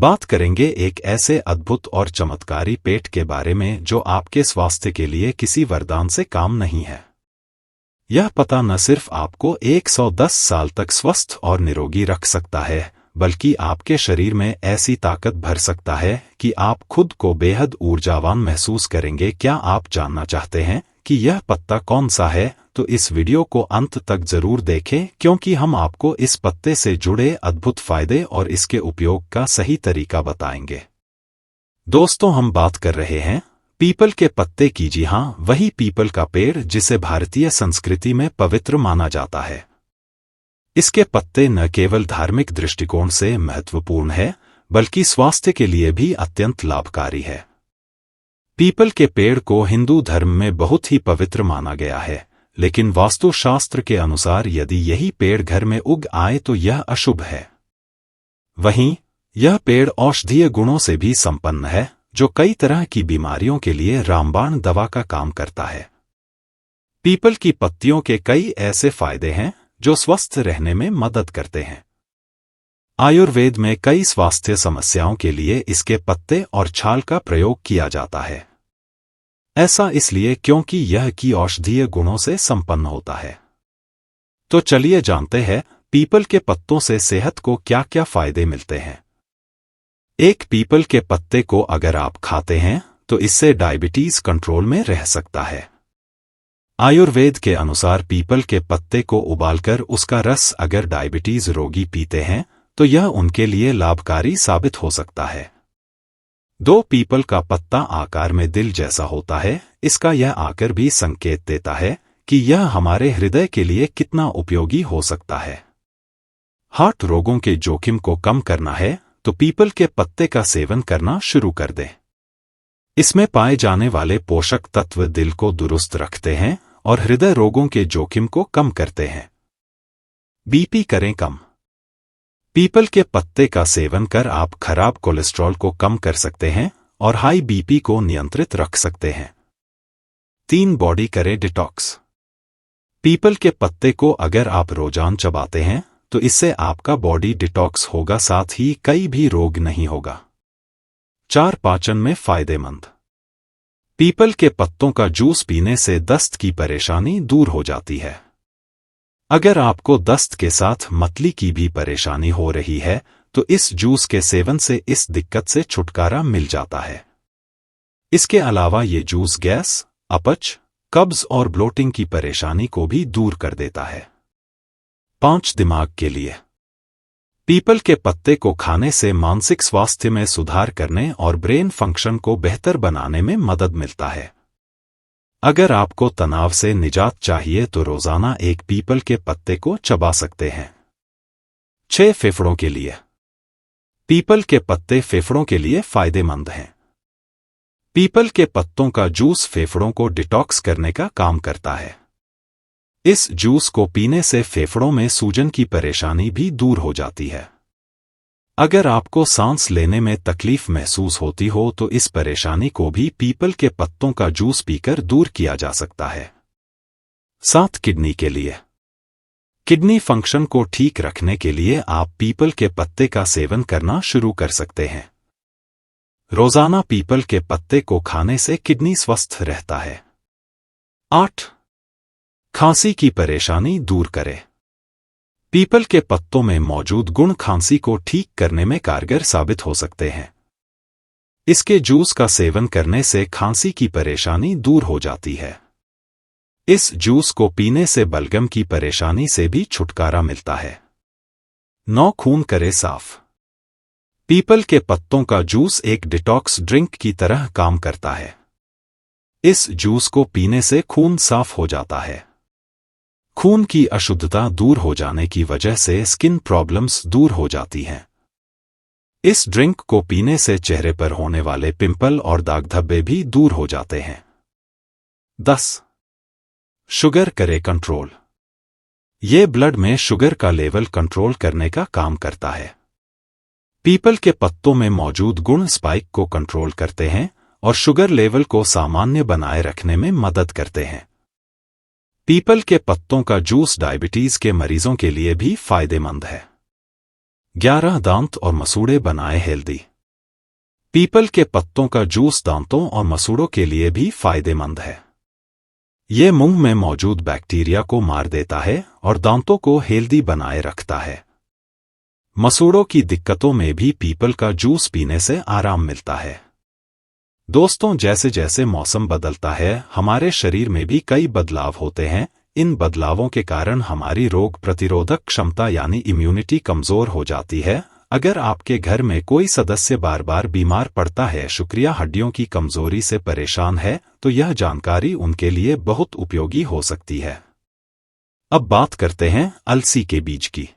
बात करेंगे एक ऐसे अद्भुत और चमत्कारी पेट के बारे में जो आपके स्वास्थ्य के लिए किसी वरदान से काम नहीं है। यह पता न सिर्फ आपको 110 साल तक स्वस्थ और निरोगी रख सकता है, बल्कि आपके शरीर में ऐसी ताकत भर सकता है कि आप खुद को बेहद ऊर्जावान महसूस करेंगे। क्या आप जानना चाहते हैं कि यह पत्ता कौन सा है? तो इस वीडियो को अंत तक जरूर देखें, क्योंकि हम आपको इस पत्ते से जुड़े अद्भुत फायदे और इसके उपयोग का सही तरीका बताएंगे। दोस्तों, हम बात कर रहे हैं पीपल के पत्ते की। जी हाँ, वही पीपल का पेड़ जिसे भारतीय संस्कृति में पवित्र माना जाता है। इसके पत्ते न केवल धार्मिक दृष्टिकोण से महत्वपूर्ण है, बल्कि स्वास्थ्य के लिए भी अत्यंत लाभकारी है। पीपल के पेड़ को हिंदू धर्म में बहुत ही पवित्र माना गया है, लेकिन वास्तुशास्त्र के अनुसार यदि यही पेड़ घर में उग आए तो यह अशुभ है। वहीं यह पेड़ औषधीय गुणों से भी संपन्न है, जो कई तरह की बीमारियों के लिए रामबाण दवा का काम करता है। पीपल की पत्तियों के कई ऐसे फायदे हैं जो स्वस्थ रहने में मदद करते हैं। आयुर्वेद में कई स्वास्थ्य समस्याओं के लिए इसके पत्ते और छाल का प्रयोग किया जाता है। ऐसा इसलिए क्योंकि यह की औषधीय गुणों से संपन्न होता है। तो चलिए जानते हैं पीपल के पत्तों से सेहत को क्या क्या फायदे मिलते हैं। एक पीपल के पत्ते को अगर आप खाते हैं तो इससे डायबिटीज कंट्रोल में रह सकता है। आयुर्वेद के अनुसार पीपल के पत्ते को उबालकर उसका रस अगर डायबिटीज रोगी पीते हैं तो यह उनके लिए लाभकारी साबित हो सकता है। 2 पीपल का पत्ता आकार में दिल जैसा होता है। इसका यह आकार भी संकेत देता है कि यह हमारे हृदय के लिए कितना उपयोगी हो सकता है। हार्ट रोगों के जोखिम को कम करना है तो पीपल के पत्ते का सेवन करना शुरू कर दें। इसमें पाए जाने वाले पोषक तत्व दिल को दुरुस्त रखते हैं और हृदय रोगों के जोखिम को कम करते हैं। बीपी करें कम। पीपल के पत्ते का सेवन कर आप खराब कोलेस्ट्रॉल को कम कर सकते हैं और हाई बीपी को नियंत्रित रख सकते हैं। 3 बॉडी करें डिटॉक्स। पीपल के पत्ते को अगर आप रोजाना चबाते हैं तो इससे आपका बॉडी डिटॉक्स होगा, साथ ही कई भी रोग नहीं होगा। 4 पाचन में फायदेमंद। पीपल के पत्तों का जूस पीने से दस्त की परेशानी दूर हो जाती है। अगर आपको दस्त के साथ मतली की भी परेशानी हो रही है तो इस जूस के सेवन से इस दिक्कत से छुटकारा मिल जाता है। इसके अलावा ये जूस गैस, अपच, कब्ज और ब्लोटिंग की परेशानी को भी दूर कर देता है। 5 दिमाग के लिए। पीपल के पत्ते को खाने से मानसिक स्वास्थ्य में सुधार करने और ब्रेन फंक्शन को बेहतर बनाने में मदद मिलता है। अगर आपको तनाव से निजात चाहिए तो रोजाना एक पीपल के पत्ते को चबा सकते हैं। 6 फेफड़ों के लिए। पीपल के पत्ते फेफड़ों के लिए फायदेमंद हैं। पीपल के पत्तों का जूस फेफड़ों को डिटॉक्स करने का काम करता है। इस जूस को पीने से फेफड़ों में सूजन की परेशानी भी दूर हो जाती है। अगर आपको सांस लेने में तकलीफ महसूस होती हो तो इस परेशानी को भी पीपल के पत्तों का जूस पीकर दूर किया जा सकता है। 7 किडनी के लिए। किडनी फंक्शन को ठीक रखने के लिए आप पीपल के पत्ते का सेवन करना शुरू कर सकते हैं। रोजाना पीपल के पत्ते को खाने से किडनी स्वस्थ रहता है। 8 खांसी की परेशानी दूर करें। पीपल के पत्तों में मौजूद गुण खांसी को ठीक करने में कारगर साबित हो सकते हैं। इसके जूस का सेवन करने से खांसी की परेशानी दूर हो जाती है। इस जूस को पीने से बलगम की परेशानी से भी छुटकारा मिलता है। 9 खून करे साफ। पीपल के पत्तों का जूस एक डिटॉक्स ड्रिंक की तरह काम करता है। इस जूस को पीने से खून साफ हो जाता है। खून की अशुद्धता दूर हो जाने की वजह से स्किन प्रॉब्लम्स दूर हो जाती हैं। इस ड्रिंक को पीने से चेहरे पर होने वाले पिंपल और दाग धब्बे भी दूर हो जाते हैं। 10 शुगर करे कंट्रोल। ये ब्लड में शुगर का लेवल कंट्रोल करने का काम करता है। पीपल के पत्तों में मौजूद गुण स्पाइक को कंट्रोल करते हैं और शुगर लेवल को सामान्य बनाए रखने में मदद करते हैं। पीपल के पत्तों का जूस डायबिटीज के मरीजों के लिए भी फायदेमंद है। 11 दांत और मसूड़े बनाए हेल्दी। पीपल के पत्तों का जूस दांतों और मसूड़ों के लिए भी फायदेमंद है। ये मुंह में मौजूद बैक्टीरिया को मार देता है और दांतों को हेल्दी बनाए रखता है। मसूड़ों की दिक्कतों में भी पीपल का जूस पीने से आराम मिलता है। दोस्तों, जैसे जैसे मौसम बदलता है हमारे शरीर में भी कई बदलाव होते हैं। इन बदलावों के कारण हमारी रोग प्रतिरोधक क्षमता यानी इम्यूनिटी कमजोर हो जाती है। अगर आपके घर में कोई सदस्य बार बार बीमार पड़ता है, शुक्रिया हड्डियों की कमजोरी से परेशान है, तो यह जानकारी उनके लिए बहुत उपयोगी हो सकती है। अब बात करते हैं अलसी के बीज की।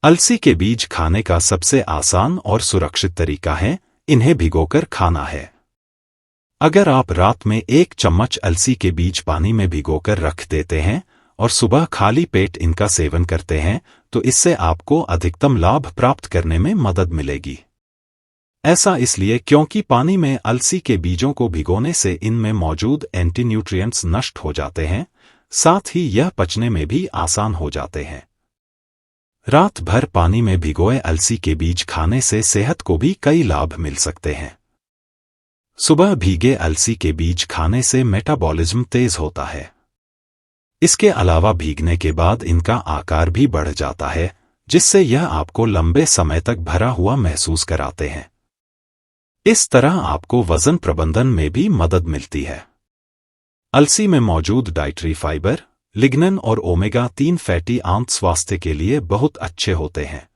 अलसी के बीज खाने का सबसे आसान और सुरक्षित तरीका है इन्हें भिगोकर खाना है। अगर आप रात में 1 चम्मच अलसी के बीज पानी में भिगोकर रख देते हैं और सुबह खाली पेट इनका सेवन करते हैं तो इससे आपको अधिकतम लाभ प्राप्त करने में मदद मिलेगी। ऐसा इसलिए क्योंकि पानी में अलसी के बीजों को भिगोने से इनमें मौजूद एंटी न्यूट्रिएंट्स नष्ट हो जाते हैं, साथ ही यह पचने में भी आसान हो जाते हैं। रात भर पानी में भिगोए अलसी के बीज खाने से सेहत को भी कई लाभ मिल सकते हैं। सुबह भीगे अलसी के बीज खाने से मेटाबॉलिज्म तेज होता है। इसके अलावा भीगने के बाद इनका आकार भी बढ़ जाता है, जिससे यह आपको लंबे समय तक भरा हुआ महसूस कराते हैं। इस तरह आपको वजन प्रबंधन में भी मदद मिलती है। अलसी में मौजूद डाइटरी फाइबर, लिग्निन और ओमेगा-3 फैटी आंत स्वास्थ्य के लिए बहुत अच्छे होते हैं।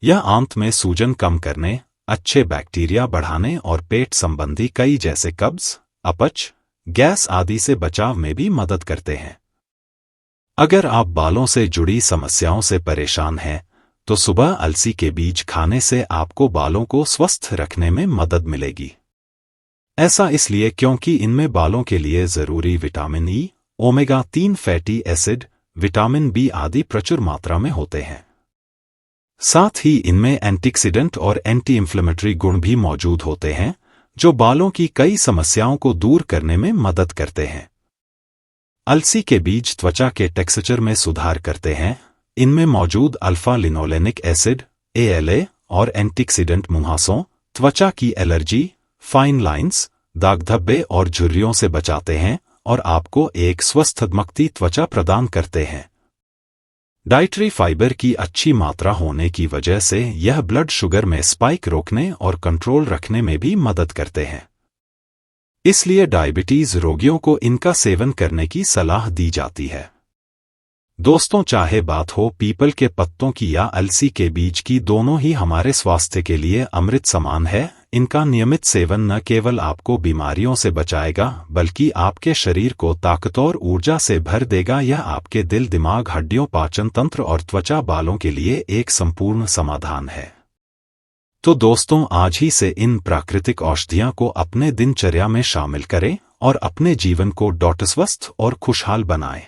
यह आंत में सूजन कम करने, अच्छे बैक्टीरिया बढ़ाने और पेट संबंधी कई जैसे कब्ज, अपच, गैस आदि से बचाव में भी मदद करते हैं। अगर आप बालों से जुड़ी समस्याओं से परेशान हैं, तो सुबह अलसी के बीज खाने से आपको बालों को स्वस्थ रखने में मदद मिलेगी। ऐसा इसलिए क्योंकि इनमें बालों के लिए जरूरी विटामिन ई, ओमेगा-3 फैटी एसिड, विटामिन बी आदि प्रचुर मात्रा में होते हैं। साथ ही इनमें एंटीऑक्सीडेंट और एंटी इंफ्लेमेटरी गुण भी मौजूद होते हैं, जो बालों की कई समस्याओं को दूर करने में मदद करते हैं। अलसी के बीज त्वचा के टेक्सचर में सुधार करते हैं। इनमें मौजूद अल्फा लिनोलेनिक एसिड, ALA और एंटीऑक्सीडेंट मुहासों, त्वचा की एलर्जी, फाइन लाइंस, दाग धब्बे और झुर्रियों से बचाते हैं और आपको एक स्वस्थ दमकती त्वचा प्रदान करते हैं। डाइटरी फाइबर की अच्छी मात्रा होने की वजह से यह ब्लड शुगर में स्पाइक रोकने और कंट्रोल रखने में भी मदद करते हैं। इसलिए डायबिटीज रोगियों को इनका सेवन करने की सलाह दी जाती है। दोस्तों, चाहे बात हो पीपल के पत्तों की या अलसी के बीज की, दोनों ही हमारे स्वास्थ्य के लिए अमृत समान है। इनका नियमित सेवन न केवल आपको बीमारियों से बचाएगा, बल्कि आपके शरीर को ताकत और ऊर्जा से भर देगा। यह आपके दिल, दिमाग, हड्डियों, पाचन तंत्र और त्वचा बालों के लिए एक संपूर्ण समाधान है। तो दोस्तों, आज ही से इन प्राकृतिक औषधियों को अपने दिनचर्या में शामिल करें और अपने जीवन को स्वस्थ और खुशहाल बनाएं।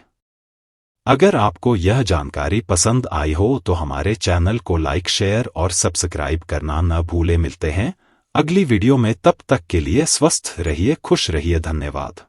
अगर आपको यह जानकारी पसंद आई हो तो हमारे चैनल को लाइक, शेयर और सब्सक्राइब करना न भूलें। मिलते हैं अगली वीडियो में, तब तक के लिए स्वस्थ रहिए, खुश रहिए। धन्यवाद।